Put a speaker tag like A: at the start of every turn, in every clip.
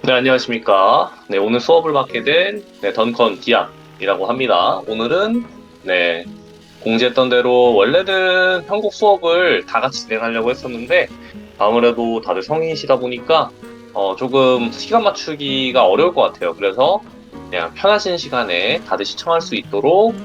A: 네, 안녕하십니까. 네, 오늘 수업을 맡게 된 던컨 디압이라고 합니다. 오늘은 공지했던 대로 원래는 편곡 수업을 다 같이 진행하려고 했었는데 아무래도 다들 성인이시다 보니까 조금 시간 맞추기가 어려울 것 같아요. 그래서 그냥 편하신 시간에 다들 시청할 수 있도록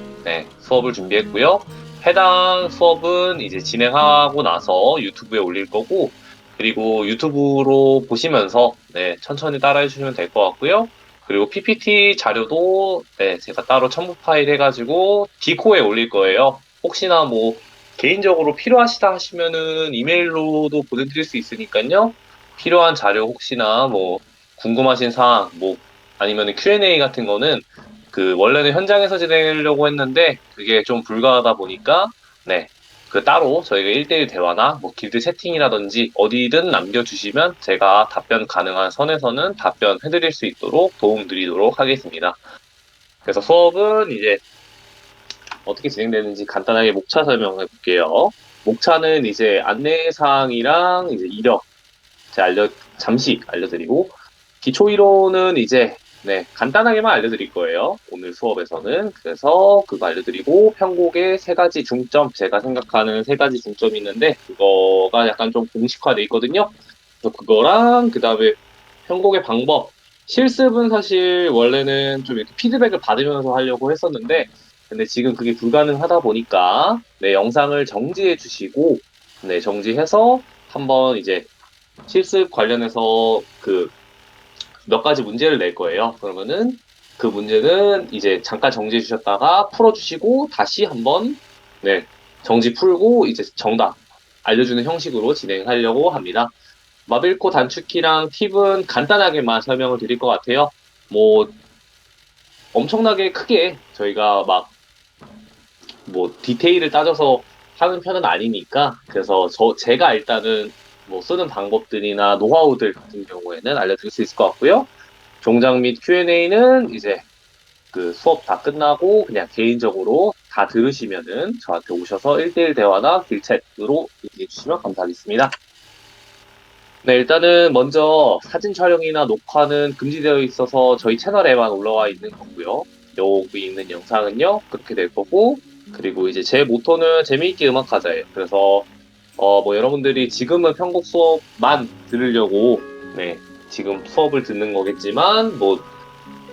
A: 수업을 준비했고요. 해당 수업은 이제 진행하고 나서 유튜브에 올릴 거고 그리고 유튜브로 보시면서 천천히 따라해 주시면 될 것 같고요. 그리고 PPT 자료도 제가 따로 첨부 파일 해가지고 디코에 올릴 거예요. 혹시나 뭐 개인적으로 필요하시다 하시면은 이메일로도 보내드릴 수 있으니까요. 필요한 자료 혹시나 뭐 궁금하신 사항 뭐 아니면 Q&A 같은 거는 그 원래는 현장에서 진행하려고 했는데 그게 좀 불가하다 보니까 네, 그 따로 저희가 1대1 대화나 뭐 길드 채팅이라든지 어디든 남겨주시면 제가 답변 가능한 선에서는 답변해드릴 수 있도록 도움드리도록 하겠습니다. 그래서 수업은 이제 어떻게 진행되는지 간단하게 목차 설명해 볼게요. 목차는 이제 안내사항이랑 이제 이력 제가 잠시 알려드리고 기초 이론은 이제 간단하게만 알려드릴 거예요. 오늘 수업에서는. 그래서 그거 알려드리고 편곡의 세 가지 중점, 제가 생각하는 세 가지 중점이 있는데 그거가 약간 좀 공식화돼 있거든요. 그래서 그거랑 그다음에 편곡의 방법, 실습은 사실 원래는 좀 이렇게 피드백을 받으면서 하려고 했었는데 근데 지금 그게 불가능하다 보니까 영상을 정지해 주시고 정지해서 한번 이제 실습 관련해서 그 몇 가지 문제를 낼 거예요. 그러면은 그 문제는 이제 잠깐 정지해 주셨다가 풀어주시고 다시 한번 정지 풀고 이제 정답 알려주는 형식으로 진행하려고 합니다. 마빌코 단축키랑 팁은 간단하게만 설명을 드릴 것 같아요. 뭐 엄청나게 크게 저희가 막 뭐 디테일을 따져서 하는 편은 아니니까 그래서 제가 일단은 뭐 쓰는 방법들이나 노하우들 같은 경우에는 알려드릴 수 있을 것 같고요. 종작 및 Q&A는 이제 그 수업 다 끝나고 그냥 개인적으로 다 들으시면은 저한테 오셔서 1대1 대화나 길챗으로 얘기해 주시면 감사하겠습니다. 네, 일단은 먼저 사진 촬영이나 녹화는 금지되어 있어서 저희 채널에만 올라와 있는 거고요. 여기 있는 영상은요, 그렇게 될 거고, 그리고 이제 제 모토는 재미있게 음악하자예요. 그래서, 뭐 여러분들이 지금은 편곡 수업만 들으려고, 지금 수업을 듣는 거겠지만, 뭐,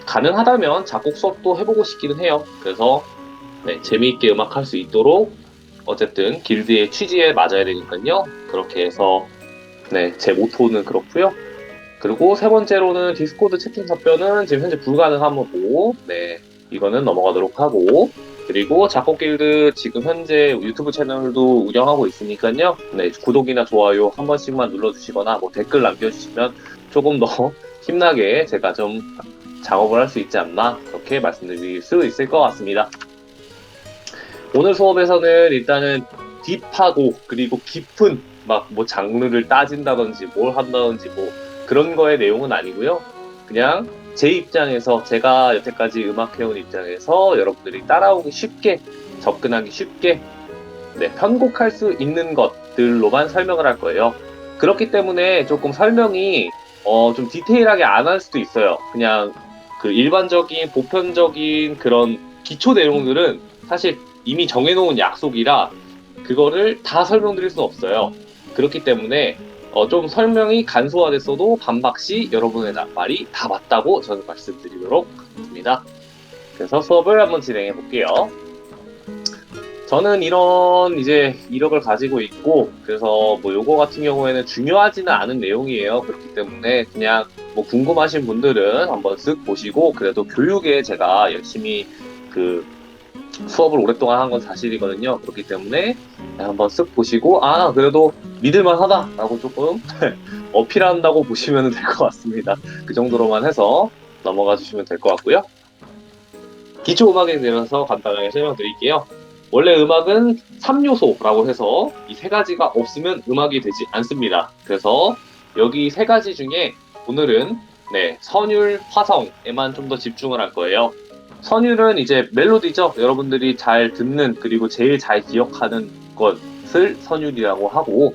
A: 가능하다면 작곡 수업도 해보고 싶기는 해요. 그래서, 재미있게 음악할 수 있도록, 어쨌든 길드의 취지에 맞아야 되니까요. 그렇게 해서, 제 모토는 그렇고요. 그리고 세 번째로는 디스코드 채팅 답변은 지금 현재 불가능하므로 이거는 넘어가도록 하고 그리고 작곡 길드 지금 현재 유튜브 채널도 운영하고 있으니까요. 구독이나 좋아요 한 번씩만 눌러주시거나 뭐 댓글 남겨주시면 조금 더 힘나게 제가 좀 작업을 할 수 있지 않나 그렇게 말씀드릴 수 있을 것 같습니다. 오늘 수업에서는 일단은 딥하고 그리고 깊은 막 뭐 장르를 따진다든지 뭘 한다든지 뭐 그런 거의 내용은 아니고요. 그냥 제 입장에서 제가 여태까지 음악해온 입장에서 여러분들이 따라오기 쉽게 접근하기 쉽게 편곡할 수 있는 것들로만 설명을 할 거예요. 그렇기 때문에 조금 설명이 좀 디테일하게 안 할 수도 있어요. 그냥 그 일반적인 보편적인 그런 기초 내용들은 사실 이미 정해놓은 약속이라 그거를 다 설명드릴 수는 없어요. 그렇기 때문에 좀 설명이 간소화됐어도 반박시 여러분의 말이 다 맞다고 저는 말씀드리도록 하겠습니다. 그래서 수업을 한번 진행해 볼게요. 저는 이런 이제 이력을 가지고 있고 그래서 뭐 요거 같은 경우에는 중요하지는 않은 내용이에요. 그렇기 때문에 그냥 뭐 궁금하신 분들은 한번 쓱 보시고 그래도 교육에 제가 열심히 그 수업을 오랫동안 한 건 사실이거든요. 그렇기 때문에 한번 쓱 보시고 그래도 믿을만하다라고 조금 어필한다고 보시면 될 것 같습니다. 그 정도로만 해서 넘어가 주시면 될 것 같고요. 기초 음악에 대해서 간단하게 설명드릴게요. 원래 음악은 3요소라고 해서 이 세 가지가 없으면 음악이 되지 않습니다. 그래서 여기 세 가지 중에 오늘은 선율, 화성에만 좀 더 집중을 할 거예요. 선율은 이제 멜로디죠. 여러분들이 잘 듣는 그리고 제일 잘 기억하는 것을 선율이라고 하고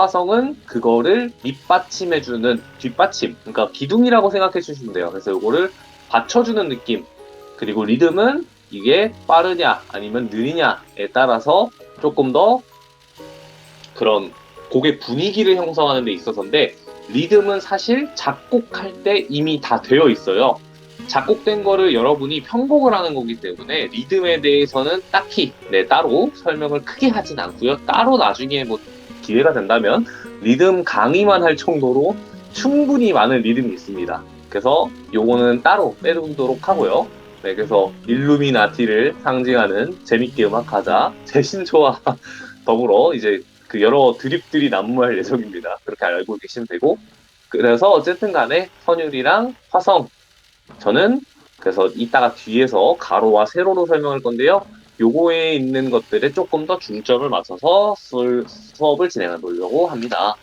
A: 화성은 그거를 밑받침해주는 뒷받침, 그러니까 기둥이라고 생각해 주시면 돼요. 그래서 이거를 받쳐주는 느낌. 그리고 리듬은 이게 빠르냐 아니면 느리냐에 따라서 조금 더 그런 곡의 분위기를 형성하는 데 있어서인데, 리듬은 사실 작곡할 때 이미 다 되어 있어요. 작곡된 거를 여러분이 편곡을 하는 거기 때문에 리듬에 대해서는 딱히 따로 설명을 크게 하진 않고요. 따로 나중에 뭐 기회가 된다면 리듬 강의만 할 정도로 충분히 많은 리듬이 있습니다. 그래서 요거는 따로 빼두도록 하고요. 네, 그래서 일루미나티를 상징하는 재밌게 음악하자 제신초와 더불어 이제 그 여러 드립들이 난무할 예정입니다. 그렇게 알고 계시면 되고, 그래서 어쨌든 간에 선율이랑 화성, 저는 그래서 이따가 뒤에서 가로와 세로로 설명할 건데요. 요거에 있는 것들에 조금 더 중점을 맞춰서 수업을 진행해 보려고 합니다.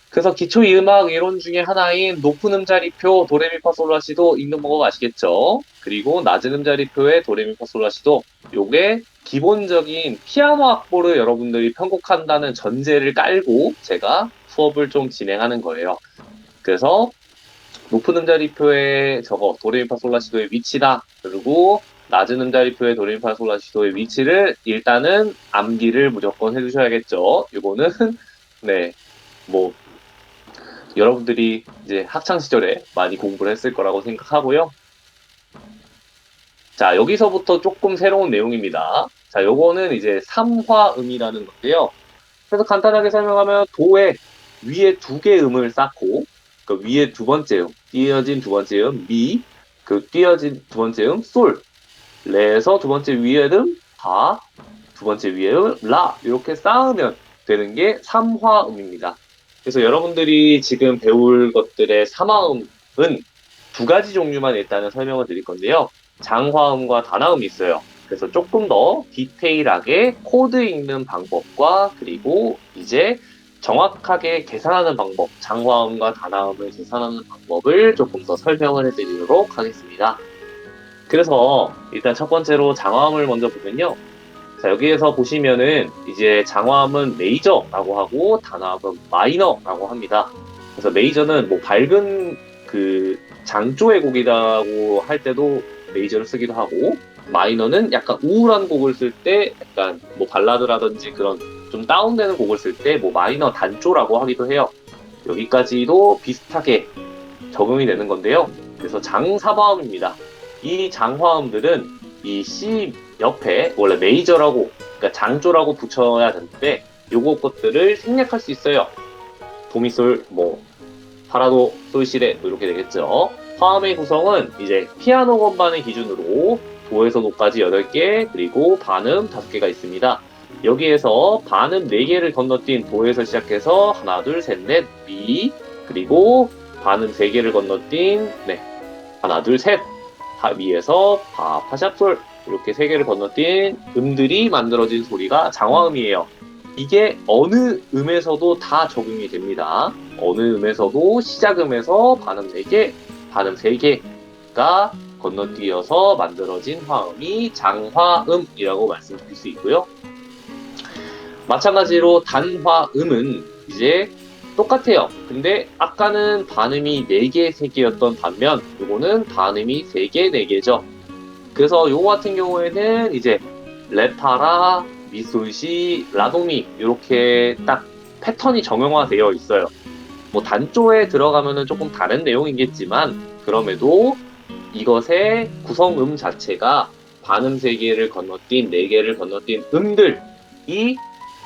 A: 그래서 기초 이음악 이론 중에 하나인 높은 음자리표 도레미파솔라시도 읽는 방법 아시겠죠? 그리고 낮은 음자리표의 도레미파솔라시도, 요게 기본적인 피아노 악보를 여러분들이 편곡한다는 전제를 깔고 제가 수업을 좀 진행하는 거예요. 그래서 높은 음자리표의 저거 도레미파솔라시도의 위치다. 그리고 낮은 음자리표의 도레미파솔라시도의 위치를 일단은 암기를 무조건 해주셔야겠죠. 이거는 네, 뭐 여러분들이 이제 학창 시절에 많이 공부를 했을 거라고 생각하고요. 자, 여기서부터 조금 새로운 내용입니다. 자, 요거는 이제 삼화음이라는 건데요. 그래서 간단하게 설명하면 도에 위에 두 개 음을 쌓고, 그 위에 두 번째 음, 띄어진 두 번째 음, 미, 그 띄어진 두 번째 음, 솔, 레에서 두 번째 위에 음, 파, 두 번째 위에 음, 라, 이렇게 쌓으면 되는 게 삼화음입니다. 그래서 여러분들이 지금 배울 것들의 삼화음은 두 가지 종류만 일단은 설명을 드릴 건데요. 장화음과 단화음이 있어요. 그래서 조금 더 디테일하게 코드 읽는 방법과 그리고 이제 정확하게 계산하는 방법, 장화음과 단화음을 계산하는 방법을 조금 더 설명을 해드리도록 하겠습니다. 그래서 일단 첫 번째로 장화음을 먼저 보면요. 자, 여기에서 보시면은 이제 장화음은 메이저라고 하고 단화음은 마이너라고 합니다. 그래서 메이저는 뭐 밝은 그 장조의 곡이라고 할 때도 메이저를 쓰기도 하고, 마이너는 약간 우울한 곡을 쓸 때 약간 뭐 발라드라든지 그런 좀 다운되는 곡을 쓸 때 뭐 마이너 단조라고 하기도 해요. 여기까지도 비슷하게 적용이 되는 건데요. 그래서 장사바음입니다. 이 장화음들은 이 C 옆에 원래 메이저라고, 그러니까 장조라고 붙여야 되는데 요거 것들을 생략할 수 있어요. 도미솔, 뭐 파라도, 솔시레 뭐 이렇게 되겠죠. 화음의 구성은 이제 피아노 건반을 기준으로 도에서 도까지 8개, 그리고 반음 5개가 있습니다. 여기에서 반음 4개를 건너뛴 도에서 시작해서 하나, 둘, 셋, 넷, 미, 그리고 반음 3개를 건너뛴 하나, 둘, 셋, 위에서 파, 파샵솔 이렇게 3개를 건너뛴 음들이 만들어진 소리가 장화음이에요. 이게 어느 음에서도 다 적용이 됩니다. 어느 음에서도 시작음에서 반음 4개, 반음 3개가 건너뛰어서 만들어진 화음이 장화음이라고 말씀드릴 수 있고요. 마찬가지로 단화음은 이제 똑같아요. 근데 아까는 반음이 4개, 3개였던 반면 요거는 반음이 3개, 4개죠. 그래서 요거 같은 경우에는 이제 레파라, 미솔시, 라도미 이렇게 딱 패턴이 정형화되어 있어요. 뭐 단조에 들어가면은 조금 다른 내용이겠지만 그럼에도 이것의 구성음 자체가 반음 3개를 건너뛴 4개를 건너뛴 음들이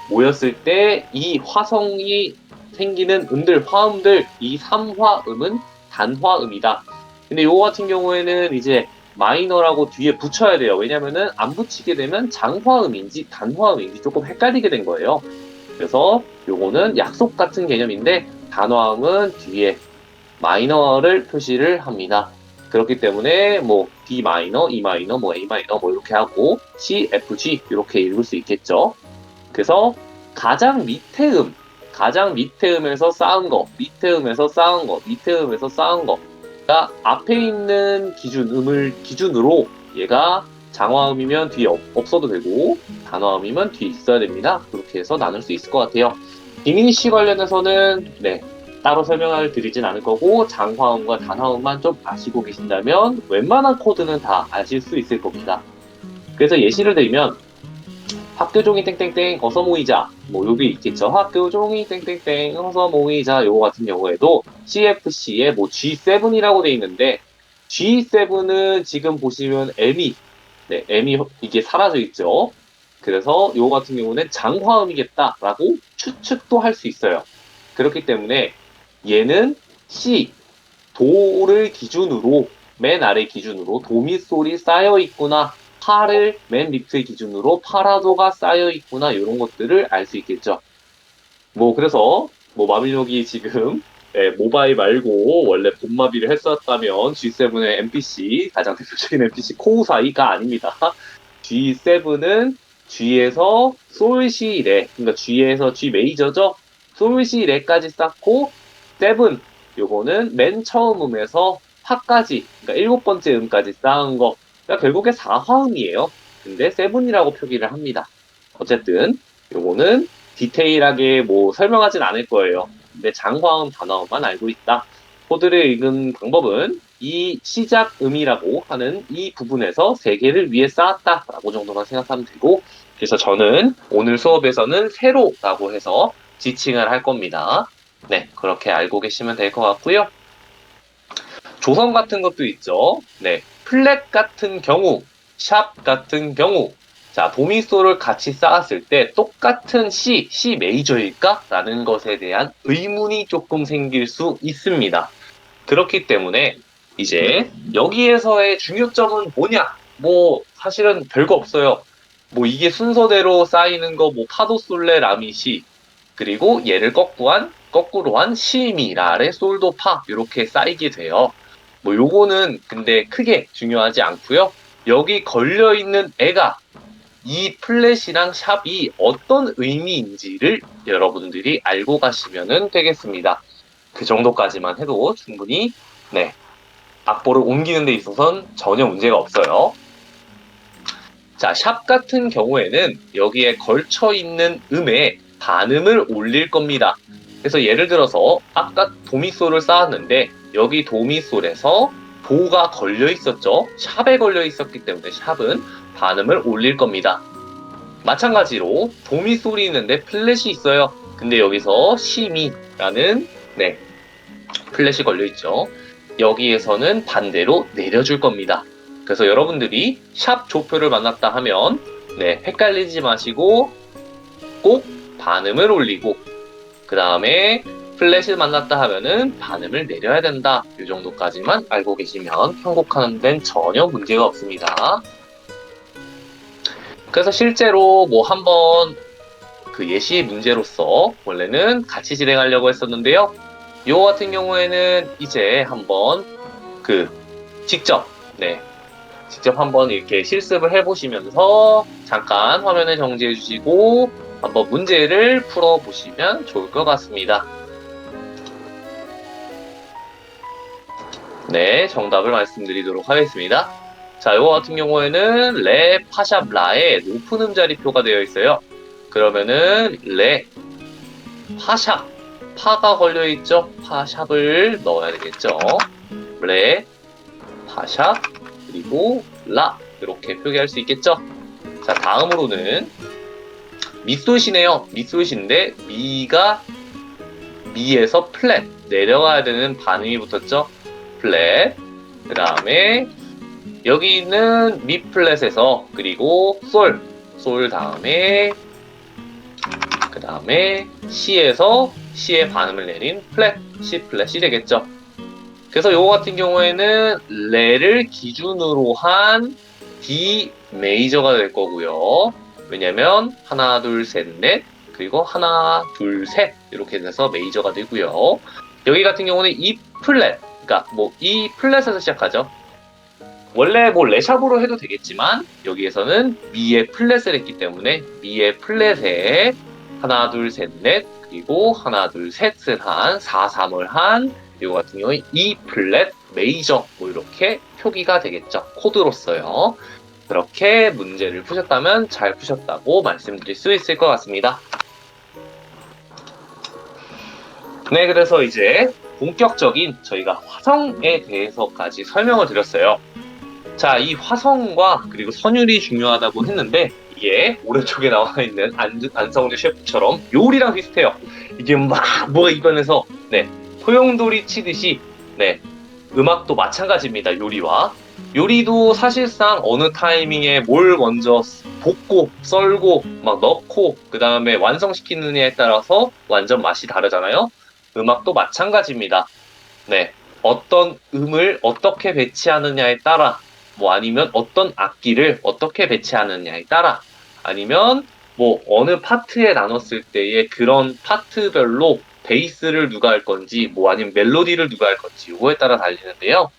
A: 모였을 때 이 화성이 생기는 음들, 화음들, 이 3화음은 단화음이다. 근데 요거 같은 경우에는 이제 마이너라고 뒤에 붙여야 돼요. 왜냐면은 안 붙이게 되면 장화음인지 단화음인지 조금 헷갈리게 된 거예요. 그래서 요거는 약속 같은 개념인데 단화음은 뒤에 마이너를 표시를 합니다. 그렇기 때문에 뭐 D 마이너, E 마이너, 뭐 A 마이너 뭐 이렇게 하고 C, F, G 이렇게 읽을 수 있겠죠. 그래서 가장 밑에 음, 가장 밑에 음에서 쌓은 거, 밑에 음에서 쌓은 거, 밑에 음에서 쌓은 거가 앞에 있는 음을 기준으로 얘가 장화음이면 뒤에 없어도 되고 단화음이면 뒤에 있어야 됩니다. 그렇게 해서 나눌 수 있을 것 같아요. 디미니쉬 관련해서는 따로 설명을 드리진 않을 거고 장화음과 단화음만 좀 아시고 계신다면 웬만한 코드는 다 아실 수 있을 겁니다. 그래서 예시를 들면 학교 종이 땡땡땡 어서 모이자 뭐 여기 있겠죠. 학교 종이 땡땡땡 어서 모이자 요거 같은 경우에도 CFC에 뭐 G7이라고 돼 있는데 G7은 지금 보시면 M이 이게 사라져 있죠. 그래서 요거 같은 경우는 장화음이겠다라고 추측도 할 수 있어요. 그렇기 때문에 얘는 C 도를 기준으로 맨 아래 기준으로 도미솔이 쌓여 있구나. 파를 맨 밑에 기준으로 파라도가 쌓여 있구나. 이런 것들을 알 수 있겠죠. 뭐 그래서 뭐 마비노기 지금 모바일 말고 원래 본마비를 했었다면 G7의 NPC 가장 대표적인 NPC 코우사이가 아닙니다. G7은 G에서 솔시 레 그러니까 G에서 G 메이저죠. 솔시 레까지 쌓고 7 요거는 맨 처음 음에서 파까지 그러니까 일곱 번째 음까지 쌓은 거 그러니까 결국에 4화음이에요. 근데 7이라고 표기를 합니다. 어쨌든 요거는 디테일하게 뭐 설명하진 않을 거예요. 근데 장화음, 단화음만 알고 있다. 코드를 읽은 방법은 이 시작음이라고 하는 이 부분에서 세 개를 위에 쌓았다라고 정도만 생각하면 되고 그래서 저는 오늘 수업에서는 세로라고 해서 지칭을 할 겁니다. 네, 그렇게 알고 계시면 될 것 같고요. 조성 같은 것도 있죠. 네, 플랫 같은 경우, 샵 같은 경우 자, 도미소를 같이 쌓았을 때 똑같은 C 메이저일까? 라는 것에 대한 의문이 조금 생길 수 있습니다. 그렇기 때문에 이제 여기에서의 중요점은 뭐냐? 뭐 사실은 별거 없어요. 뭐 이게 순서대로 쌓이는 거 뭐 파도 솔레 라미시 그리고 얘를 거꾸로 한 시미 라레 솔도 파 이렇게 쌓이게 돼요. 뭐 요거는 근데 크게 중요하지 않고요. 여기 걸려 있는 애가 이 플랫이랑 샵이 어떤 의미인지를 여러분들이 알고 가시면 되겠습니다. 그 정도까지만 해도 충분히 악보를 옮기는 데 있어서는 전혀 문제가 없어요. 자, 샵 같은 경우에는 여기에 걸쳐 있는 음에 반음을 올릴 겁니다. 그래서 예를 들어서 아까 도미솔을 쌓았는데 여기 도미솔에서 도가 걸려 있었죠. 샵에 걸려 있었기 때문에 샵은 반음을 올릴 겁니다. 마찬가지로 도미솔이 있는데 플랫이 있어요. 근데 여기서 시미라는 플랫이 걸려 있죠. 여기에서는 반대로 내려줄 겁니다. 그래서 여러분들이 샵 조표를 만났다 하면 헷갈리지 마시고 꼭 반음을 올리고 그 다음에 플랫을 만났다 하면은 반음을 내려야 된다. 이 정도까지만 알고 계시면 편곡하는 데는 전혀 문제가 없습니다. 그래서 실제로 뭐 한번 그 예시 문제로서 원래는 같이 진행하려고 했었는데요. 요 같은 경우에는 이제 한번 직접 한번 이렇게 실습을 해보시면서 잠깐 화면을 정지해 주시고 한번 문제를 풀어보시면 좋을 것 같습니다. 네, 정답을 말씀드리도록 하겠습니다. 자, 이거 같은 경우에는 레, 파샵, 라에 높은 음자리표가 되어 있어요. 그러면은 레, 파샵, 파가 걸려있죠? 파샵을 넣어야 되겠죠? 레, 파샵, 그리고 라 이렇게 표기할 수 있겠죠? 자, 다음으로는 미솔시네요. 미솔시인데 미에서 플랫 내려가야 되는 반음이 붙었죠? 플랫 그 다음에 여기 있는 미 플랫에서 그리고 솔 다음에 그 다음에 C에서 C의 반음을 내린 플랫 C 플랫이 되겠죠. 그래서 요거 같은 경우에는 레를 기준으로 한 D 메이저가 될 거고요. 왜냐면 하나 둘 셋 넷 그리고 하나 둘 셋 이렇게 돼서 메이저가 되고요. 여기 같은 경우는 E 플랫 그러니까 뭐 E 플랫에서 시작하죠. 원래 뭐 레샵으로 해도 되겠지만 여기에서는 미의 플랫을 했기 때문에 미의 플랫에 하나 둘 셋 넷 그리고 하나 둘 셋을 한 4, 3을 한 이거 같은 경우에 E 플랫 메이저 뭐 이렇게 표기가 되겠죠. 코드로서요. 그렇게 문제를 푸셨다면 잘 푸셨다고 말씀드릴 수 있을 것 같습니다. 네, 그래서 이제 본격적인 저희가 화성에 대해서까지 설명을 드렸어요. 자, 이 화성과 그리고 선율이 중요하다고 했는데 이게 오른쪽에 나와 있는 안성재 셰프처럼 요리랑 비슷해요. 이게 막 뭐가 입안에서 네, 소용돌이 치듯이 네, 음악도 마찬가지입니다. 요리와 요리도 사실상 어느 타이밍에 뭘 먼저 볶고 썰고 막 넣고 그 다음에 완성시키느냐에 따라서 완전 맛이 다르잖아요. 음악도 마찬가지입니다. 네, 어떤 음을 어떻게 배치하느냐에 따라 뭐 아니면 어떤 악기를 어떻게 배치하느냐에 따라 아니면 뭐 어느 파트에 나눴을 때의 그런 파트별로 베이스를 누가 할 건지 뭐 아니면 멜로디를 누가 할 건지 요거에 따라 달리는데요.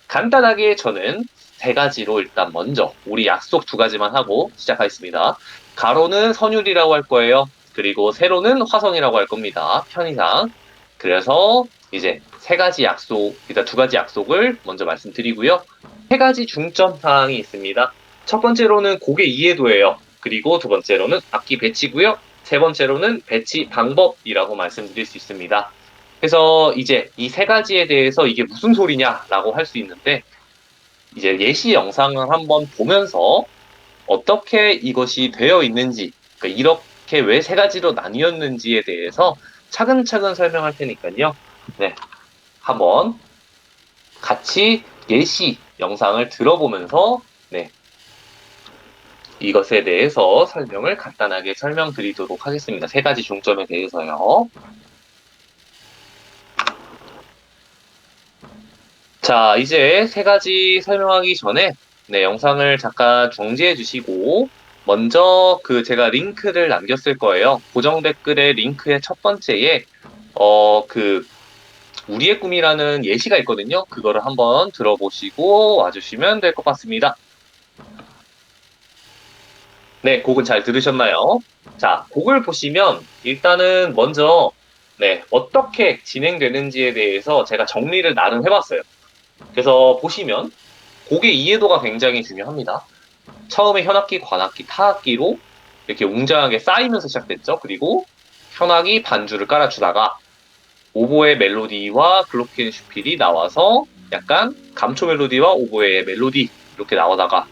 A: 간단하게 저는 세 가지로 일단 먼저 우리 약속 두 가지만 하고 시작하겠습니다. 가로는 선율이라고 할 거예요. 그리고 세로는 화성이라고 할 겁니다. 편의상. 그래서 이제 세 가지 약속, 일단 두 가지 약속을 먼저 말씀드리고요. 세 가지 중점 사항이 있습니다. 첫 번째로는 곡의 이해도예요. 그리고 두 번째로는 악기 배치고요. 세 번째로는 배치 방법이라고 말씀드릴 수 있습니다. 그래서 이제 이 세 가지에 대해서 이게 무슨 소리냐라고 할 수 있는데 이제 예시 영상을 한번 보면서 어떻게 이것이 되어 있는지 그러니까 이렇게 왜 세 가지로 나뉘었는지에 대해서 차근차근 설명할 테니까요. 네, 한번 같이 예시 영상을 들어보면서 네, 이것에 대해서 설명을 간단하게 설명드리도록 하겠습니다. 세 가지 중점에 대해서요. 자, 이제 세 가지 설명하기 전에 네, 영상을 잠깐 정지해 주시고 먼저 그 제가 링크를 남겼을 거예요. 고정 댓글의 링크의 첫 번째에 그 우리의 꿈이라는 예시가 있거든요. 그거를 한번 들어보시고 와주시면 될 것 같습니다. 네, 곡은 잘 들으셨나요? 자, 곡을 보시면 일단은 먼저 네, 어떻게 진행되는지에 대해서 제가 정리를 나름 해봤어요. 그래서 보시면 곡의 이해도가 굉장히 중요합니다. 처음에 현악기, 관악기, 타악기로 이렇게 웅장하게 쌓이면서 시작됐죠. 그리고 현악이 반주를 깔아주다가 오보의 멜로디와 글로켄슈필이 나와서 약간 감초 멜로디와 오보의 멜로디 이렇게 나오다가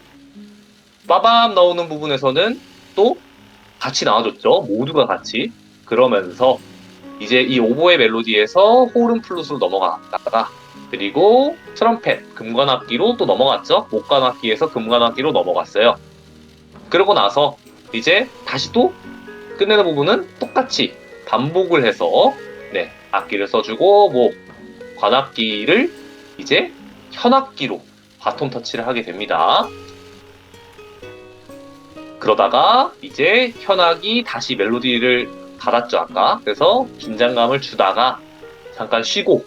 A: 빠밤 나오는 부분에서는 또 같이 나와줬죠. 모두가 같이. 그러면서 이제 이 오보의 멜로디에서 호른 플룻으로 넘어갔다가 그리고 트럼펫, 금관악기로 또 넘어갔죠. 목관악기에서 금관악기로 넘어갔어요. 그러고 나서 이제 다시 또 끝내는 부분은 똑같이 반복을 해서 네, 악기를 써주고 뭐 관악기를 이제 현악기로 바톤 터치를 하게 됩니다. 그러다가 이제 현악이 다시 멜로디를 받았죠 아까. 그래서 긴장감을 주다가 잠깐 쉬고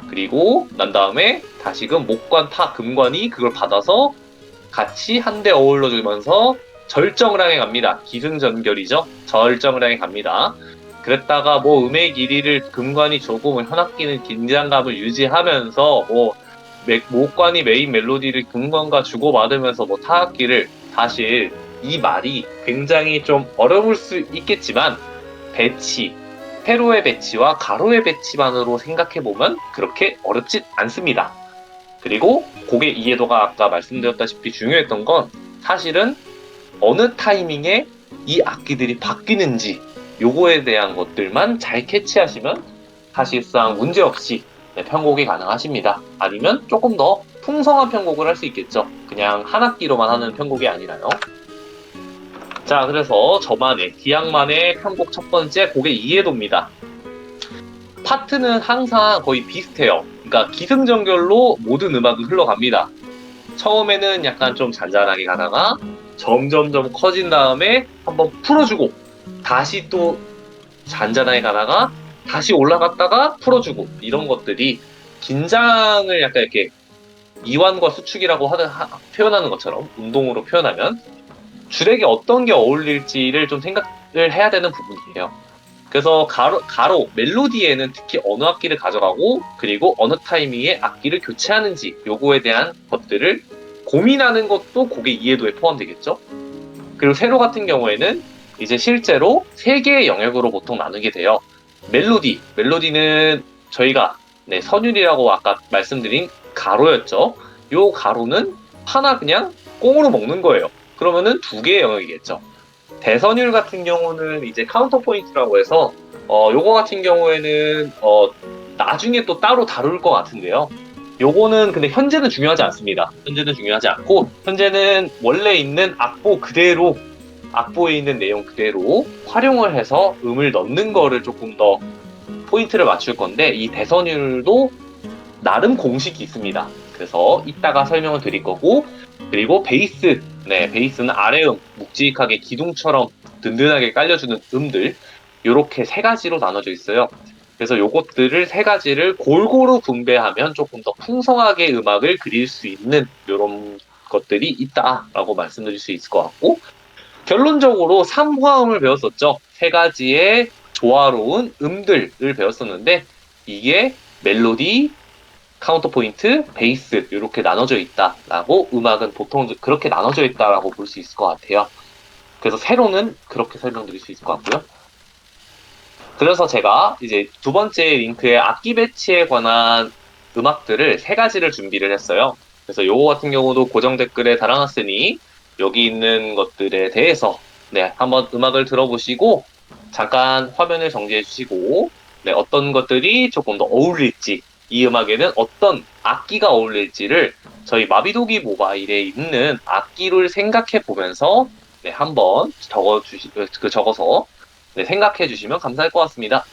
A: 그리고 난 다음에 다시금 목관, 타, 금관이 그걸 받아서 같이 한데 어울러주면서 절정을 향해 갑니다. 기승전결이죠. 절정을 향해 갑니다. 그랬다가 뭐 음의 길이를 금관이 조금 현악기는 긴장감을 유지하면서 뭐 목관이 메인 멜로디를 금관과 주고받으면서 뭐 타악기를 사실 이 말이 굉장히 좀 어려울 수 있겠지만 배치, 세로의 배치와 가로의 배치만으로 생각해보면 그렇게 어렵진 않습니다. 그리고 곡의 이해도가 아까 말씀드렸다시피 중요했던 건 사실은 어느 타이밍에 이 악기들이 바뀌는지 요거에 대한 것들만 잘 캐치하시면 사실상 문제없이 편곡이 가능하십니다. 아니면 조금 더 풍성한 편곡을 할 수 있겠죠. 그냥 한 악기로만 하는 편곡이 아니라요. 자, 그래서 저만의, 기악만의 편곡 첫 번째 곡의 이해도입니다. 파트는 항상 거의 비슷해요. 그러니까 기승전결로 모든 음악이 흘러갑니다. 처음에는 약간 좀 잔잔하게 가다가 점점점 커진 다음에 한번 풀어주고 다시 또 잔잔하게 가다가 다시 올라갔다가 풀어주고 이런 것들이 긴장을 약간 이렇게 이완과 수축이라고 표현하는 것처럼 운동으로 표현하면 줄에게 어떤 게 어울릴지를 좀 생각을 해야 되는 부분이에요. 그래서 가로 멜로디에는 특히 어느 악기를 가져가고 그리고 어느 타이밍에 악기를 교체하는지 요거에 대한 것들을 고민하는 것도 곡의 이해도에 포함되겠죠. 그리고 세로 같은 경우에는 이제 실제로 세 개의 영역으로 보통 나누게 돼요. 멜로디는 저희가 네, 선율이라고 아까 말씀드린 가로였죠. 요 가로는 하나 그냥 꽁으로 먹는 거예요. 그러면은 두 개의 영역이겠죠. 대선율 같은 경우는 이제 카운터 포인트라고 해서 요거 같은 경우에는 나중에 또 따로 다룰 것 같은데요. 요거는 근데 현재는 중요하지 않습니다. 현재는 중요하지 않고 현재는 원래 있는 악보 그대로 악보에 있는 내용 그대로 활용을 해서 음을 넣는 거를 조금 더 포인트를 맞출 건데 이 대선율도 나름 공식이 있습니다. 그래서 이따가 설명을 드릴 거고 그리고 베이스, 네 베이스는 아래음 묵직하게 기둥처럼 든든하게 깔려주는 음들 이렇게 세 가지로 나눠져 있어요. 그래서 요것들을 세 가지를 골고루 분배하면 조금 더 풍성하게 음악을 그릴 수 있는 이런 것들이 있다라고 말씀드릴 수 있을 것 같고 결론적으로 3화음을 배웠었죠. 세 가지의 조화로운 음들을 배웠었는데 이게 멜로디, 카운터 포인트, 베이스 이렇게 나눠져 있다라고 음악은 보통 그렇게 나눠져 있다라고 볼 수 있을 것 같아요. 그래서 세로는 그렇게 설명드릴 수 있을 것 같고요. 그래서 제가 이제 두 번째 링크의 악기 배치에 관한 음악들을 세 가지를 준비를 했어요. 그래서 요거 같은 경우도 고정 댓글에 달아놨으니 여기 있는 것들에 대해서 네, 한번 음악을 들어보시고 잠깐 화면을 정지해 주시고 네, 어떤 것들이 조금 더 어울릴지 이 음악에는 어떤 악기가 어울릴지를 저희 마비노기 모바일에 있는 악기를 생각해 보면서 네, 한번 적어서 네, 생각해 주시면 감사할 것 같습니다.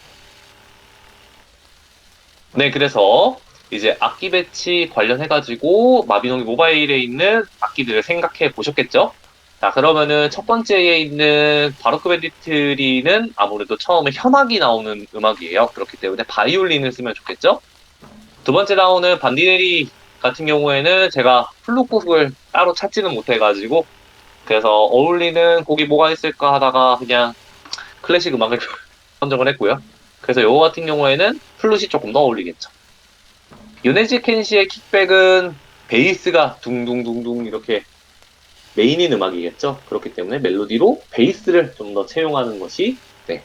A: 네, 그래서 이제 악기 배치 관련해가지고 마비노기 모바일에 있는 악기들을 생각해 보셨겠죠? 자, 그러면은 첫 번째에 있는 바로크 밴디트리는 아무래도 처음에 현악이 나오는 음악이에요. 그렇기 때문에 바이올린을 쓰면 좋겠죠? 두 번째 나오는 반디네리 같은 경우에는 제가 플룻곡을 따로 찾지는 못해가지고 그래서 어울리는 곡이 뭐가 있을까 하다가 그냥 클래식 음악을 선정을 했고요. 그래서 요거 같은 경우에는 플룻이 조금 더 어울리겠죠. 요네지 켄시의 킥백은 베이스가 둥둥둥둥 이렇게 메인인 음악이겠죠. 그렇기 때문에 멜로디로 베이스를 좀 더 채용하는 것이 네,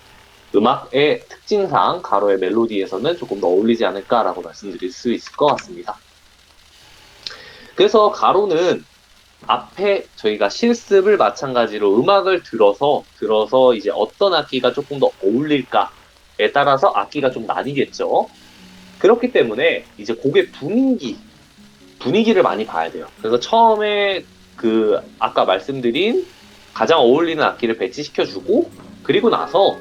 A: 음악의 특징상 가로의 멜로디에서는 조금 더 어울리지 않을까라고 말씀드릴 수 있을 것 같습니다. 그래서 가로는 앞에 저희가 실습을 마찬가지로 음악을 들어서 이제 어떤 악기가 조금 더 어울릴까에 따라서 악기가 좀 나뉘겠죠. 그렇기 때문에 이제 곡의 분위기를 많이 봐야 돼요. 그래서 처음에 그 아까 말씀드린 가장 어울리는 악기를 배치시켜주고 그리고 나서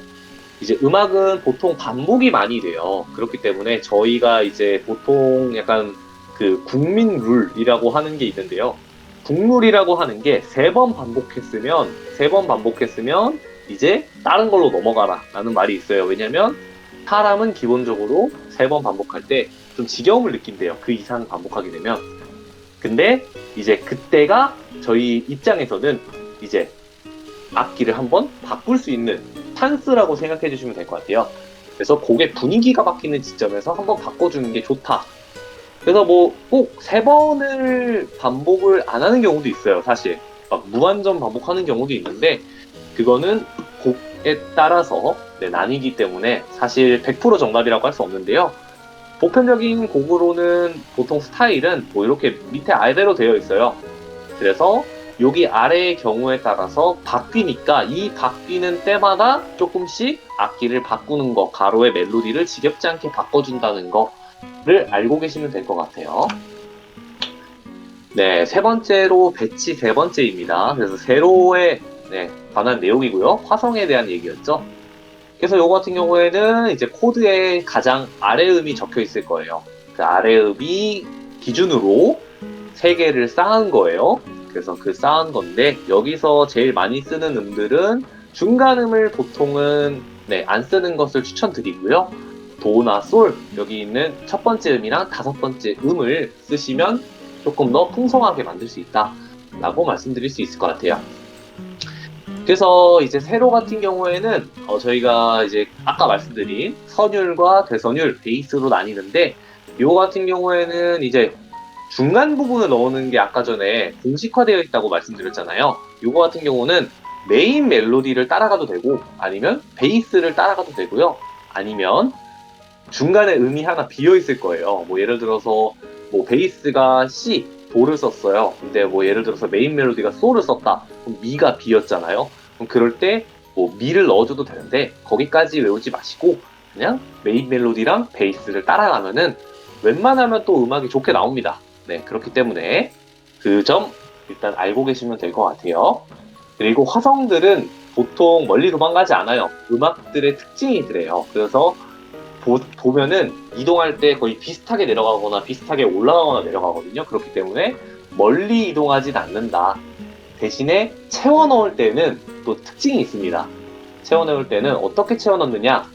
A: 이제 음악은 보통 반복이 많이 돼요. 그렇기 때문에 저희가 이제 보통 약간 그 국민 룰이라고 하는 게 있는데요. 국룰이라고 하는 게 세 번 반복했으면 이제 다른 걸로 넘어가라 라는 말이 있어요. 왜냐면 사람은 기본적으로 세 번 반복할 때 좀 지겨움을 느낀대요. 그 이상 반복하게 되면. 근데 이제 그때가 저희 입장에서는 이제 악기를 한번 바꿀 수 있는 찬스라고 생각해 주시면 될 것 같아요. 그래서 곡의 분위기가 바뀌는 지점에서 한번 바꿔주는 게 좋다. 그래서 뭐 꼭 세 번을 반복을 안 하는 경우도 있어요. 사실 막 무한정 반복하는 경우도 있는데 그거는 곡에 따라서 네, 나뉘기 때문에 사실 100% 정답이라고 할 수 없는데요. 보편적인 곡으로는 보통 스타일은 뭐 이렇게 밑에 아래로 되어 있어요. 그래서 여기 아래의 경우에 따라서 바뀌니까 이 바뀌는 때마다 조금씩 악기를 바꾸는 거, 가로의 멜로디를 지겹지 않게 바꿔준다는 거를 알고 계시면 될 것 같아요. 네, 세 번째로 배치 세 번째입니다. 그래서 세로에 네, 관한 내용이고요. 화성에 대한 얘기였죠. 그래서 이거 같은 경우에는 이제 코드에 가장 아래음이 적혀 있을 거예요. 그 아래음이 기준으로 세 개를 쌓은 거예요. 그래서 그 쌓은 건데 여기서 제일 많이 쓰는 음들은 중간음을 보통은 네, 안 쓰는 것을 추천드리고요. 도나 솔 여기 있는 첫 번째 음이랑 다섯 번째 음을 쓰시면 조금 더 풍성하게 만들 수 있다라고 말씀드릴 수 있을 것 같아요. 그래서 이제 세로 같은 경우에는 저희가 이제 아까 말씀드린 선율과 되선율 베이스로 나뉘는데 이거 같은 경우에는 이제 중간 부분을 넣는 게 아까 전에 공식화되어 있다고 말씀드렸잖아요. 이거 같은 경우는 메인 멜로디를 따라가도 되고 아니면 베이스를 따라가도 되고요. 아니면 중간에 음이 하나 비어 있을 거예요. 뭐 예를 들어서 뭐 베이스가 C, 도를 썼어요. 근데 뭐 예를 들어서 메인 멜로디가 소를 썼다. 그럼 미가 비었잖아요. 그럼 그럴 때 뭐 미를 넣어줘도 되는데 거기까지 외우지 마시고 그냥 메인 멜로디랑 베이스를 따라가면은 웬만하면 또 음악이 좋게 나옵니다. 네, 그렇기 때문에 그 점 일단 알고 계시면 될 것 같아요. 그리고 화성들은 보통 멀리 도망가지 않아요. 음악들의 특징이 그래요. 그래서 보면은 이동할 때 거의 비슷하게 내려가거나 비슷하게 올라가거나 내려가거든요. 그렇기 때문에 멀리 이동하진 않는다. 대신에 채워 넣을 때는 또 특징이 있습니다. 채워 넣을 때는 어떻게 채워 넣느냐?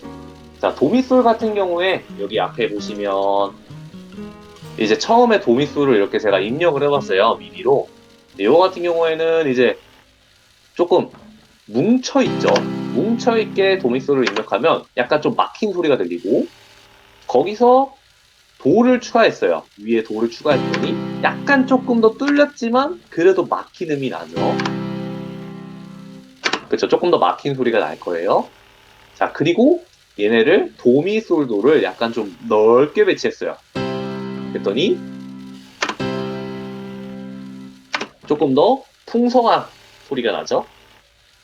A: 자, 도미솔 같은 경우에 여기 앞에 보시면 이제 처음에 도미솔을 이렇게 제가 입력을 해봤어요. 미디로. 이거 같은 경우에는 이제 조금 뭉쳐있죠. 뭉쳐있게 도미솔을 입력하면 약간 좀 막힌 소리가 들리고 거기서 도를 추가했어요. 위에 도를 추가했더니 약간 조금 더 뚫렸지만 그래도 막힌 음이 나죠. 그렇죠. 조금 더 막힌 소리가 날 거예요. 자, 그리고 얘네를 도미솔도를 약간 좀 넓게 배치했어요. 그랬더니 조금 더 풍성한 소리가 나죠.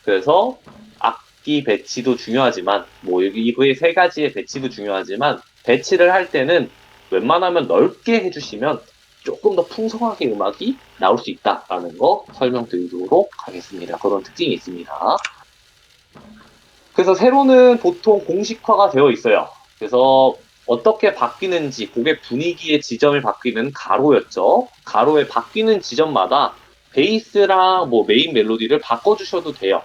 A: 그래서 악기 배치도 중요하지만 뭐 이거의 세 가지의 배치도 중요하지만 배치를 할 때는 웬만하면 넓게 해주시면 조금 더 풍성하게 음악이 나올 수 있다라는 거 설명드리도록 하겠습니다. 그런 특징이 있습니다. 그래서 세로는 보통 공식화가 되어 있어요. 그래서 어떻게 바뀌는지 곡의 분위기의 지점이 바뀌는 가로였죠. 가로에 바뀌는 지점마다 베이스랑 뭐 메인 멜로디를 바꿔주셔도 돼요.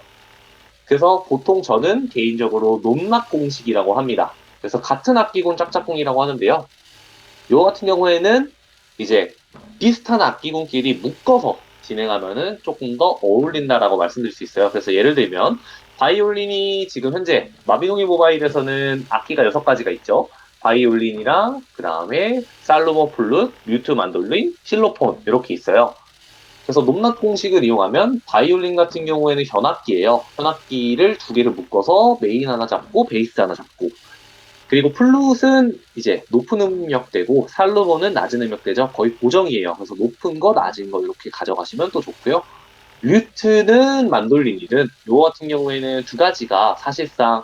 A: 그래서 보통 저는 개인적으로 높낮 공식이라고 합니다. 그래서 같은 악기군 짝짝꿍이라고 하는데요. 이거 같은 경우에는 이제 비슷한 악기군끼리 묶어서 진행하면은 조금 더 어울린다라고 말씀드릴 수 있어요. 그래서 예를 들면 바이올린이 지금 현재 마비노기 모바일에서는 악기가 6가지가 있죠. 바이올린이랑 그 다음에 살로몬 플룻, 뮤트 만돌린, 실로폰 이렇게 있어요. 그래서 높낮 공식을 이용하면 바이올린 같은 경우에는 현악기예요. 현악기를 두 개를 묶어서 메인 하나 잡고 베이스 하나 잡고 그리고 플룻은 이제 높은 음역대고 살로몬은 낮은 음역대죠. 거의 고정이에요. 그래서 높은 거, 낮은 거 이렇게 가져가시면 또 좋고요. 뮤트는 만돌린이든 요 같은 경우에는 두 가지가 사실상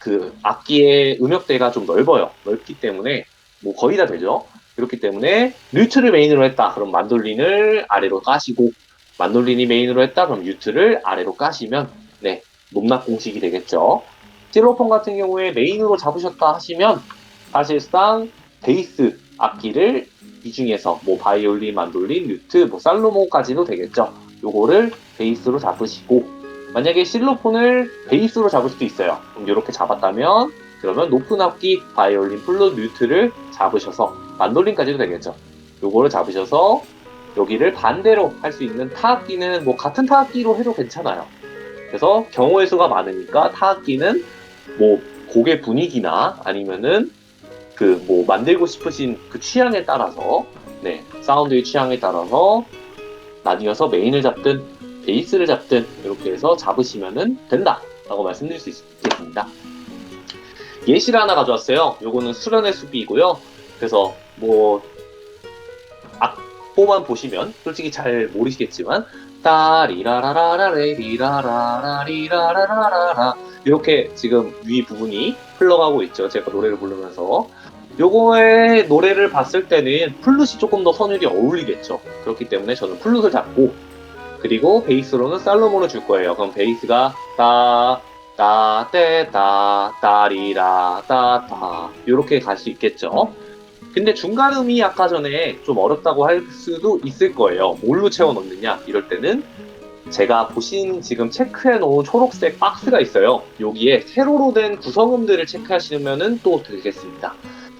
A: 그 악기의 음역대가 좀 넓어요. 넓기 때문에 뭐 거의 다 되죠. 그렇기 때문에 뮤트를 메인으로 했다. 그럼 만돌린을 아래로 까시고 만돌린이 메인으로 했다. 그럼 뮤트를 아래로 까시면 네 높낮 공식이 되겠죠. 실로폰 같은 경우에 메인으로 잡으셨다 하시면 사실상 베이스 악기를 이 중에서 뭐 바이올린, 만돌린, 뮤트, 뭐 살로몬까지도 되겠죠. 요거를 베이스로 잡으시고 만약에 실로폰을 베이스로 잡을 수도 있어요. 그럼 이렇게 잡았다면 그러면 높은 악기 바이올린, 플룻, 뮤트를 잡으셔서 만돌린까지도 되겠죠. 요거를 잡으셔서 여기를 반대로 할 수 있는 타악기는 뭐 같은 타악기로 해도 괜찮아요. 그래서 경우의 수가 많으니까 타악기는 뭐 곡의 분위기나 아니면은 그 뭐 만들고 싶으신 그 취향에 따라서 네 사운드의 취향에 따라서 나뉘어서 메인을 잡든 베이스를 잡든 이렇게 해서 잡으시면은 된다라고 말씀드릴 수 있겠습니다. 예시를 하나 가져왔어요. 요거는 수련의 숲이고요. 그래서 뭐 악보만 보시면 솔직히 잘 모르시겠지만 따리라라라라레리라라라리라라라라 이렇게 지금 위 부분이 흘러가고 있죠. 제가 노래를 부르면서 요거의 노래를 봤을 때는 플룻이 조금 더 선율이 어울리겠죠. 그렇기 때문에 저는 플룻을 잡고 그리고 베이스로는 살로몬을 줄 거예요. 그럼 베이스가 따, 따, 떼, 따, 따리라, 따, 따 이렇게 갈 수 있겠죠. 근데 중간음이 아까 전에 좀 어렵다고 할 수도 있을 거예요. 뭘로 채워 넣느냐 이럴 때는 제가 보신 지금 체크해 놓은 초록색 박스가 있어요. 여기에 세로로 된 구성음들을 체크하시면은 또 되겠습니다.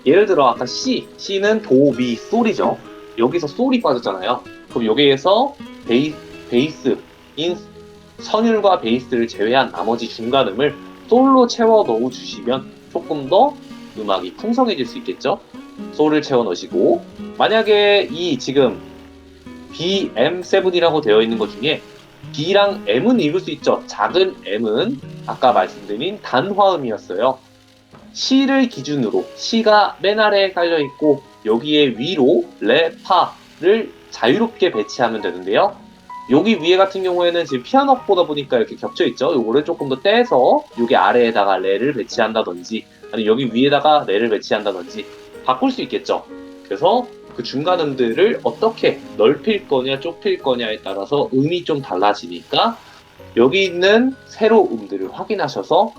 A: 예를 들어 아까 C는 도, 미, 솔이죠. 여기서 솔이 빠졌잖아요. 그럼 여기에서 베이스인 선율과 베이스를 제외한 나머지 중간음을 솔로 채워 넣어주시면 조금 더 음악이 풍성해질 수 있겠죠. 솔을 채워 넣으시고 만약에 이 지금 BM7이라고 되어 있는 것 중에 B랑 M은 읽을 수 있죠. 작은 M은 아까 말씀드린 단화음이었어요. C를 기준으로 C가 맨 아래에 깔려 있고 여기에 위로 레, 파를 자유롭게 배치하면 되는데요. 여기 위에 같은 경우에는 지금 피아노 보다 보니까 이렇게 겹쳐 있죠. 요거를 조금 더 떼서 여기 아래에다가 레를 배치한다든지 아니 여기 위에다가 레를 배치한다든지 바꿀 수 있겠죠. 그래서 그 중간 음들을 어떻게 넓힐 거냐 좁힐 거냐에 따라서 음이 좀 달라지니까 여기 있는 세로 음들을 확인하셔서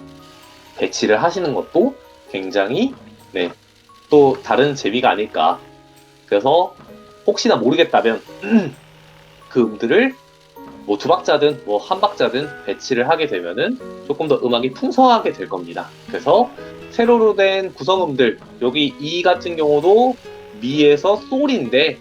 A: 배치를 하시는 것도 굉장히 네, 또 다른 재미가 아닐까. 그래서 혹시나 모르겠다면 그 음들을 뭐 두 박자든 뭐 한 박자든 배치를 하게 되면은 조금 더 음악이 풍성하게 될 겁니다. 그래서 세로로 된 구성음들 여기 이 같은 경우도 미에서 솔인데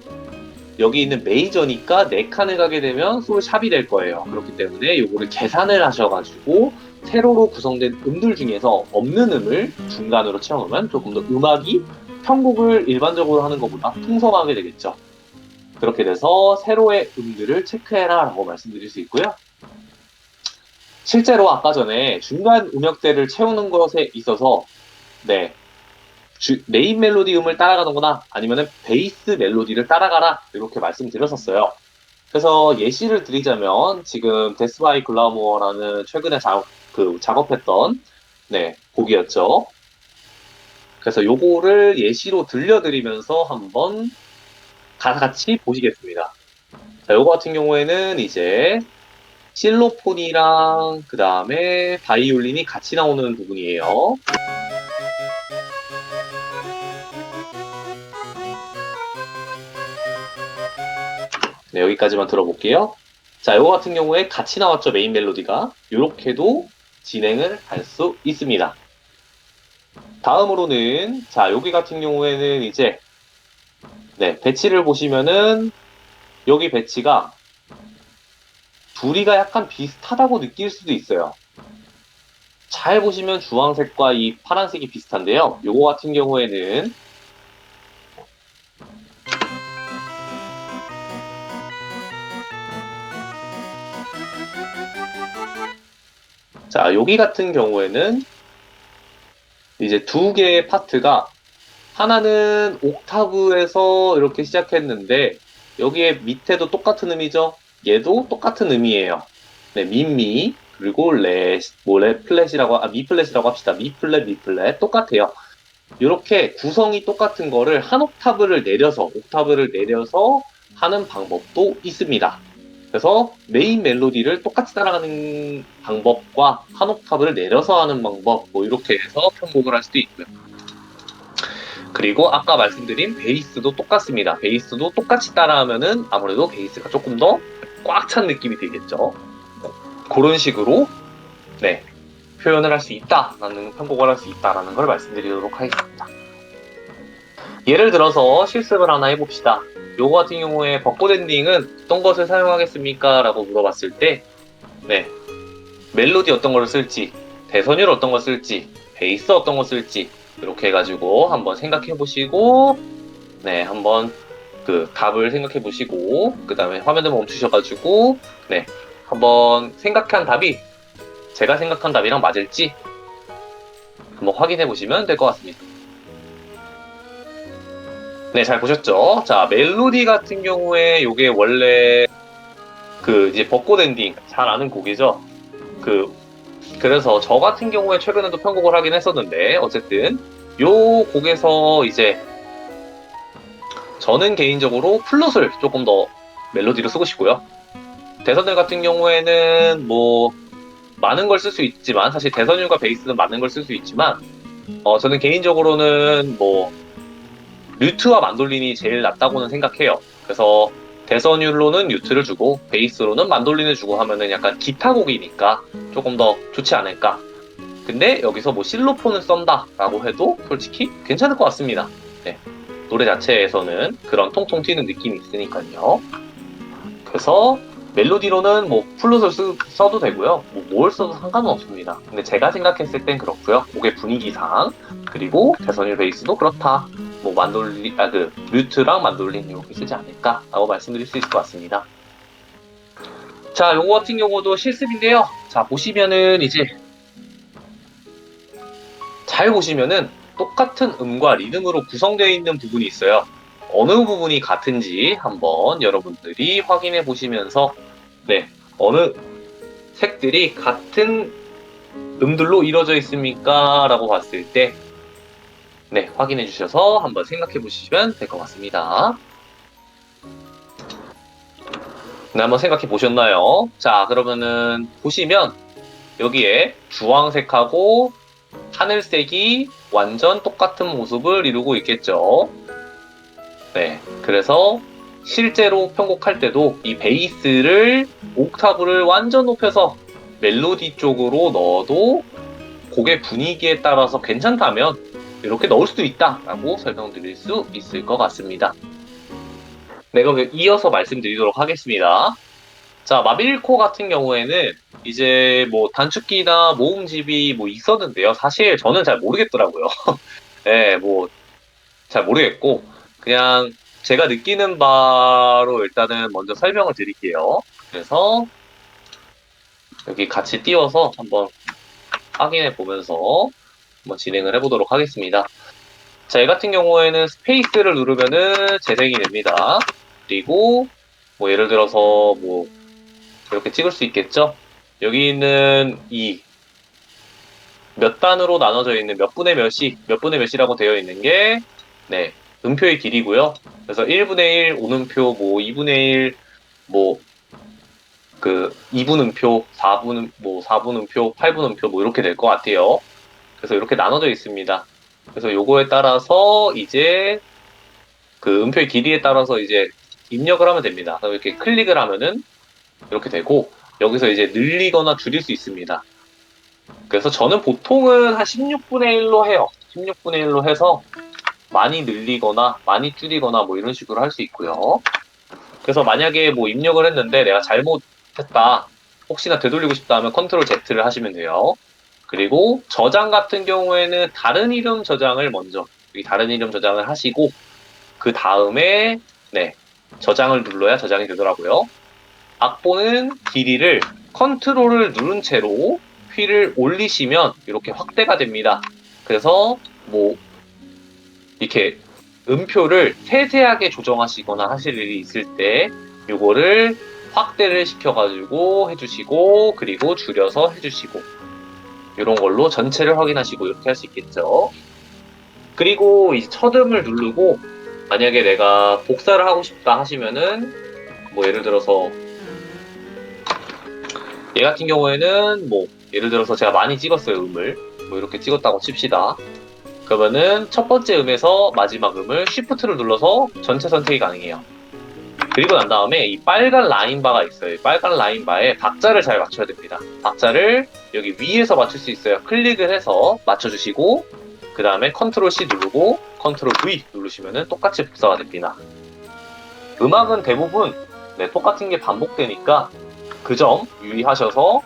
A: 여기 있는 메이저니까 네 칸을 가게 되면 솔 샵이 될 거예요. 그렇기 때문에 요거를 계산을 하셔가지고 세로로 구성된 음들 중에서 없는 음을 중간으로 채워놓으면 조금 더 음악이 편곡을 일반적으로 하는 것보다 풍성하게 되겠죠. 그렇게 돼서 세로의 음들을 체크해라 라고 말씀드릴 수 있고요. 실제로 아까 전에 중간 음역대를 채우는 것에 있어서 네, 메인 멜로디 음을 따라가는 거나 아니면 베이스 멜로디를 따라가라 이렇게 말씀드렸었어요. 그래서 예시를 드리자면 지금 데스 바이 글라모어라는 최근에 작업했던 네, 곡이었죠. 그래서 요거를 예시로 들려드리면서 한번 같이 보시겠습니다. 자, 요거 같은 경우에는 이제 실로폰이랑 그 다음에 바이올린이 같이 나오는 부분이에요. 네, 여기까지만 들어볼게요. 자, 요거 같은 경우에 같이 나왔죠, 메인 멜로디가. 요렇게도 진행을 할 수 있습니다. 다음으로는, 자, 여기 같은 경우에는 이제, 네, 배치를 보시면은, 여기 배치가 둘이가 약간 비슷하다고 느낄 수도 있어요. 잘 보시면 주황색과 이 파란색이 비슷한데요. 요거 같은 경우에는, 자, 여기 같은 경우에는 이제 두 개의 파트가 하나는 옥타브에서 이렇게 시작했는데 여기에 밑에도 똑같은 음이죠. 얘도 똑같은 음이에요. 네, 미미 그리고 레 플랫이라고 미 플랫이라고 합시다. 미 플랫 미 플랫 똑같아요. 이렇게 구성이 똑같은 거를 한 옥타브를 내려서 하는 방법도 있습니다. 그래서 메인 멜로디를 똑같이 따라가는 방법과 한 옥타브를 내려서 하는 방법 뭐 이렇게 해서 편곡을 할 수도 있고요. 그리고 아까 말씀드린 베이스도 똑같습니다. 베이스도 똑같이 따라하면은 아무래도 베이스가 조금 더 꽉 찬 느낌이 들겠죠. 그런 식으로 네, 표현을 할 수 있다라는 편곡을 할 수 있다라는 걸 말씀드리도록 하겠습니다. 예를 들어서 실습을 하나 해봅시다. 요거 같은 경우에 벚꽃 엔딩은 어떤 것을 사용하겠습니까? 라고 물어봤을 때 네, 멜로디 어떤 걸 쓸지, 대선율 어떤 걸 쓸지, 베이스 어떤 걸 쓸지 이렇게 해가지고 한번 생각해 보시고 네, 한번 그 답을 생각해 보시고 그 다음에 화면을 멈추셔가지고 네, 한번 생각한 답이 제가 생각한 답이랑 맞을지 한번 확인해 보시면 될 것 같습니다. 네, 잘 보셨죠? 자, 멜로디 같은 경우에 이게 원래 그 이제 벚꽃 엔딩 잘 아는 곡이죠. 그래서 저 같은 경우에 최근에도 편곡을 하긴 했었는데 어쨌든 요 곡에서 이제 저는 개인적으로 플룻을 조금 더 멜로디로 쓰고 싶고요. 대선율 같은 경우에는 뭐 많은 걸 쓸 수 있지만 사실 대선율과 베이스는 많은 걸 쓸 수 있지만 저는 개인적으로는 뭐 뮤트와 만돌린이 제일 낫다고는 생각해요. 그래서 대선율로는 뮤트를 주고 베이스로는 만돌린을 주고 하면은 약간 기타곡이니까 조금 더 좋지 않을까. 근데 여기서 뭐 실로폰을 썬다라고 해도 솔직히 괜찮을 것 같습니다. 네. 노래 자체에서는 그런 통통 튀는 느낌이 있으니까요. 그래서 멜로디로는 뭐 플룻을 써도 되고요. 뭐 뭘 써도 상관은 없습니다. 근데 제가 생각했을 땐 그렇고요. 곡의 분위기상 그리고 대선율 베이스도 그렇다. 뭐 뮤트랑 만돌린 이렇게 쓰지 않을까라고 말씀드릴 수 있을 것 같습니다. 자, 요거 같은 경우도 실습인데요. 자, 보시면은 이제 잘 보시면은 똑같은 음과 리듬으로 구성되어 있는 부분이 있어요. 어느 부분이 같은지 한번 여러분들이 확인해 보시면서 네, 어느 색들이 같은 음들로 이루어져 있습니까? 라고 봤을 때 네, 확인해 주셔서 한번 생각해 보시면 될 것 같습니다. 네, 한번 생각해 보셨나요? 자, 그러면은 보시면 여기에 주황색하고 하늘색이 완전 똑같은 모습을 이루고 있겠죠. 네, 그래서 실제로 편곡할 때도 이 베이스를 옥타브를 완전 높여서 멜로디 쪽으로 넣어도 곡의 분위기에 따라서 괜찮다면 이렇게 넣을 수도 있다라고 설명드릴 수 있을 것 같습니다. 네, 그럼 이어서 말씀드리도록 하겠습니다. 자, 마빌코 같은 경우에는 이제 뭐 단축키나 모음집이 뭐 있었는데요. 사실 저는 잘 모르겠더라고요. 네, 뭐 잘 모르겠고 그냥 제가 느끼는 바로 일단은 먼저 설명을 드릴게요. 그래서 여기 같이 띄워서 한번 확인해 보면서 한번 진행을 해보도록 하겠습니다. 자, 얘 같은 경우에는 스페이스를 누르면은 재생이 됩니다. 그리고 뭐 예를 들어서 뭐 이렇게 찍을 수 있겠죠? 여기 있는 이 몇 단으로 나눠져 있는 몇 분의 몇이라고 되어 있는 게 네, 음표의 길이고요. 그래서 1분의 1 오음표, 뭐 2분의 1, 뭐 그 2분 음표, 4분 뭐 4분 음표, 8분 음표 뭐 이렇게 될 것 같아요. 그래서 이렇게 나눠져 있습니다. 그래서 요거에 따라서 이제 그 음표의 길이에 따라서 이제 입력을 하면 됩니다. 그럼 이렇게 클릭을 하면은 이렇게 되고 여기서 이제 늘리거나 줄일 수 있습니다. 그래서 저는 보통은 한 16분의 1로 해요. 16분의 1로 해서 많이 늘리거나 많이 줄이거나 뭐 이런 식으로 할 수 있고요. 그래서 만약에 뭐 입력을 했는데 내가 잘못했다. 혹시나 되돌리고 싶다 하면 컨트롤 Z를 하시면 돼요. 그리고 저장 같은 경우에는 다른 이름 저장을 먼저 여기 다른 이름 저장을 하시고 그 다음에 네 저장을 눌러야 저장이 되더라고요. 악보는 길이를 컨트롤을 누른 채로 휠을 올리시면 이렇게 확대가 됩니다. 그래서 뭐 이렇게 음표를 세세하게 조정하시거나 하실 일이 있을 때 이거를 확대를 시켜가지고 해주시고 그리고 줄여서 해주시고 이런 걸로 전체를 확인하시고 이렇게 할 수 있겠죠. 그리고 이제 첫음을 누르고 만약에 내가 복사를 하고 싶다 하시면은 뭐 예를 들어서 얘 같은 경우에는 뭐 예를 들어서 제가 많이 찍었어요 음을 뭐 이렇게 찍었다고 칩시다. 그러면은 첫 번째 음에서 마지막 음을 Shift를 눌러서 전체 선택이 가능해요. 그리고 난 다음에 이 빨간 라인 바가 있어요. 이 빨간 라인 바에 박자를 잘 맞춰야 됩니다. 박자를 여기 위에서 맞출 수 있어요. 클릭을 해서 맞춰주시고 그 다음에 컨트롤 C 누르고 컨트롤 V 누르시면 똑같이 복사가 됩니다. 음악은 대부분 네, 똑같은 게 반복되니까 그 점 유의하셔서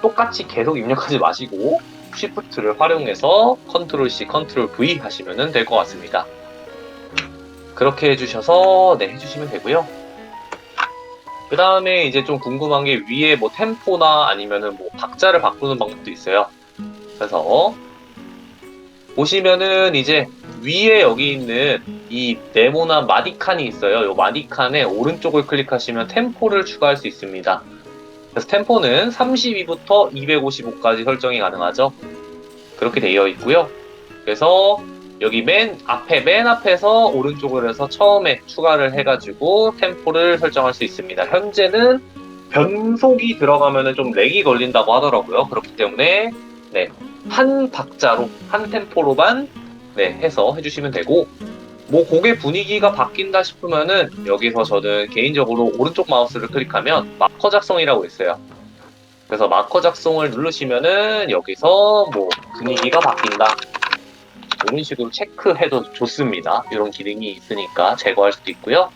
A: 똑같이 계속 입력하지 마시고 Shift를 활용해서 컨트롤 C, 컨트롤 V 하시면 될 것 같습니다. 그렇게 해주셔서 네 해주시면 되고요. 그 다음에 이제 좀 궁금한 게 위에 뭐 템포나 아니면은 뭐 박자를 바꾸는 방법도 있어요. 그래서 보시면은 이제 위에 여기 있는 이 네모난 마디칸이 있어요. 이 마디칸에 오른쪽을 클릭하시면 템포를 추가할 수 있습니다. 그래서 템포는 32부터 255까지 설정이 가능하죠. 그렇게 되어 있고요. 그래서 여기 맨 앞에서 오른쪽으로 해서 처음에 추가를 해가지고 템포를 설정할 수 있습니다. 현재는 변속이 들어가면 좀 렉이 걸린다고 하더라고요. 그렇기 때문에 네, 한 박자로 한 템포로만 네, 해서 해주시면 되고 뭐 곡의 분위기가 바뀐다 싶으면은 여기서 저는 개인적으로 오른쪽 마우스를 클릭하면 마커 작성이라고 있어요. 그래서 마커 작성을 누르시면은 여기서 뭐 분위기가 바뀐다 이런 식으로 체크해도 좋습니다. 이런 기능이 있으니까 제거할 수도 있고요.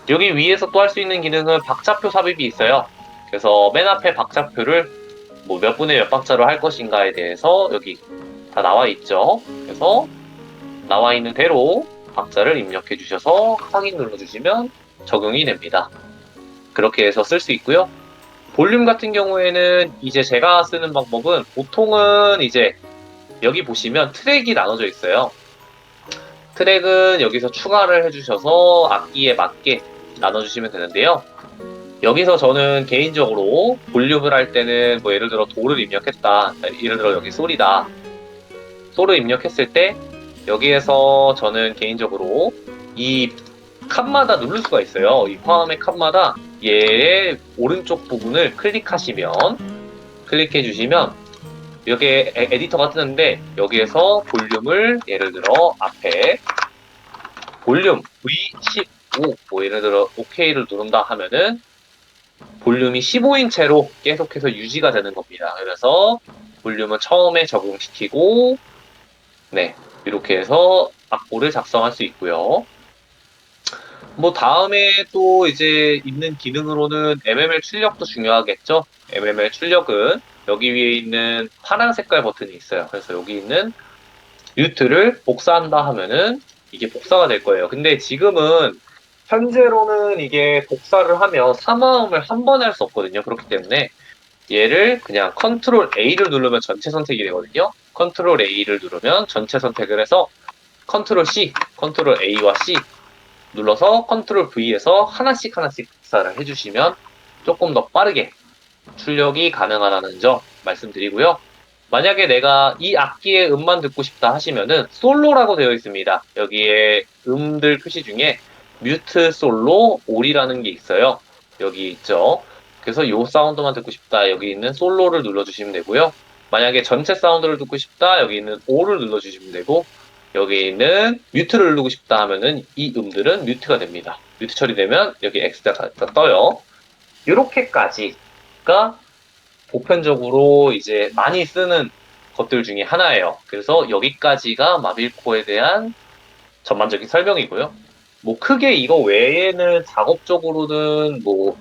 A: 여기 위에서 또 할 수 있는 기능은 박자표 삽입이 있어요. 그래서 맨 앞에 박자표를 뭐 몇 분의 몇 박자로 할 것인가에 대해서 여기 다 나와 있죠. 그래서 나와 있는 대로 박자를 입력해 주셔서 확인 눌러주시면 적용이 됩니다. 그렇게 해서 쓸 수 있고요. 볼륨 같은 경우에는 이제 제가 쓰는 방법은 보통은 이제 여기 보시면 트랙이 나눠져 있어요. 트랙은 여기서 추가를 해주셔서 악기에 맞게 나눠주시면 되는데요. 여기서 저는 개인적으로 볼륨을 할 때는 뭐 예를 들어 도를 입력했다. 예를 들어 여기 솔이다. 솔을 입력했을 때 여기에서 저는 개인적으로 이 칸마다 누를 수가 있어요. 이 화음의 칸마다 얘의 오른쪽 부분을 클릭해 주시면 여기에 에디터가 뜨는데 여기에서 볼륨을 예를 들어 앞에 볼륨 V15 뭐 예를 들어 OK를 누른다 하면은 볼륨이 15인 채로 계속해서 유지가 되는 겁니다. 그래서 볼륨은 처음에 적용시키고 네 이렇게 해서 악보를 작성할 수 있고요. 뭐 다음에 또 이제 있는 기능으로는 MML 출력도 중요하겠죠. MML 출력은 여기 위에 있는 파란 색깔 버튼이 있어요. 그래서 여기 있는 뮤트를 복사한다 하면은 이게 복사가 될 거예요. 근데 지금은 현재로는 이게 복사를 하면 3화음을 한 번에 할 수 없거든요. 그렇기 때문에 얘를 그냥 컨트롤 A를 누르면 전체 선택이 되거든요. 컨트롤 A를 누르면 전체 선택을 해서 컨트롤 C, 컨트롤 A와 C 눌러서 컨트롤 V에서 하나씩 복사를 해주시면 조금 더 빠르게 출력이 가능하다는 점 말씀드리고요. 만약에 내가 이 악기의 음만 듣고 싶다 하시면은 솔로라고 되어 있습니다. 여기에 음들 표시 중에 뮤트 솔로 올이라는 게 있어요. 여기 있죠. 그래서 이 사운드만 듣고 싶다. 여기 있는 솔로를 눌러주시면 되고요. 만약에 전체 사운드를 듣고 싶다. 여기 있는 올을 눌러주시면 되고 여기 있는 뮤트를 누르고 싶다 하면은 이 음들은 뮤트가 됩니다. 뮤트 처리되면 여기 X가 떠요. 이렇게까지가 보편적으로 이제 많이 쓰는 것들 중에 하나예요. 그래서 여기까지가 마빌코에 대한 전반적인 설명이고요. 뭐 크게 이거 외에는 작업적으로는 뭐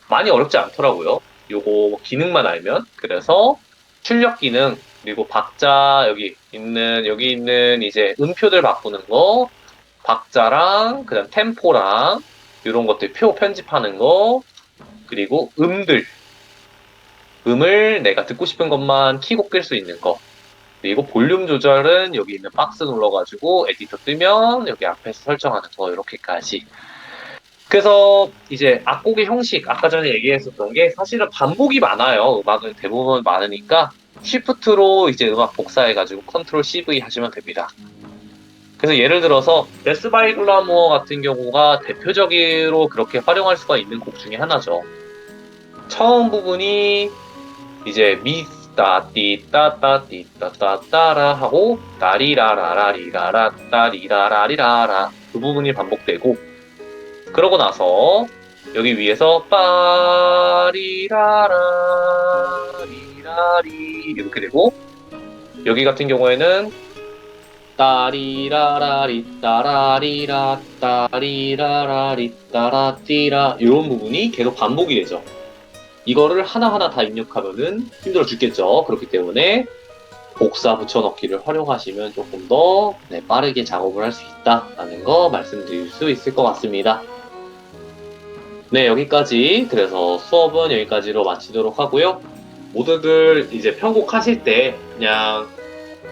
A: 많이 어렵지 않더라고요. 요거 기능만 알면. 그래서 출력 기능, 그리고 박자 여기 있는 이제 음표들 바꾸는 거, 박자랑 그다음 템포랑 이런 것들 표 편집하는 거, 그리고 음을 내가 듣고 싶은 것만 키고 끌 수 있는 거. 그리고 볼륨 조절은 여기 있는 박스 눌러가지고 에디터 뜨면 여기 앞에서 설정하는 거 이렇게까지. 그래서 이제 악곡의 형식 아까 전에 얘기했었던 게 사실은 반복이 많아요. 음악은 대부분 많으니까 쉬프트로 이제 음악 복사해가지고 컨트롤 CV 하시면 됩니다. 그래서 예를 들어서 데스 바이 글라모어 같은 경우가 대표적으로 그렇게 활용할 수가 있는 곡 중에 하나죠. 처음 부분이 이제 미따띠따따띠따따따라 하고 따리라라라리라라 따리라라리라라 그 부분이 반복되고 그러고 나서 여기 위에서 빠리라라리라리 이렇게 되고 여기 같은 경우에는 따리라라리 따라리라 따리라라리 따라띠라 이런 부분이 계속 반복이 되죠. 이거를 하나하나 다 입력하면은 힘들어 죽겠죠. 그렇기 때문에 복사 붙여넣기를 활용하시면 조금 더 빠르게 작업을 할 수 있다라는 거 말씀드릴 수 있을 것 같습니다. 네, 여기까지. 그래서 수업은 여기까지로 마치도록 하고요. 모두들 이제 편곡하실 때 그냥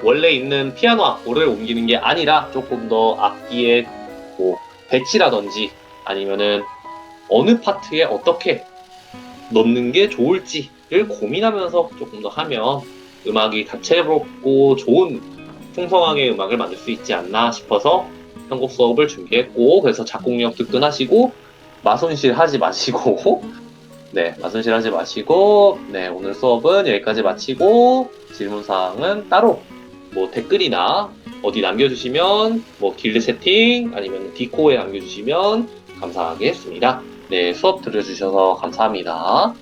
A: 원래 있는 피아노 악보를 옮기는 게 아니라 조금 더 악기의 뭐 배치라든지 아니면은 어느 파트에 어떻게 넣는 게 좋을지를 고민하면서 조금 더 하면 음악이 다채롭고 좋은 풍성하게 음악을 만들 수 있지 않나 싶어서 편곡 수업을 준비했고 그래서 작곡력 득근하시고 마손실 하지 마시고 마손실 하지 마시고 오늘 수업은 여기까지 마치고 질문사항은 따로 뭐 댓글이나 어디 남겨주시면 뭐 길드 채팅 아니면 디코에 남겨주시면 감사하겠습니다. 네, 수업 들어주셔서 감사합니다.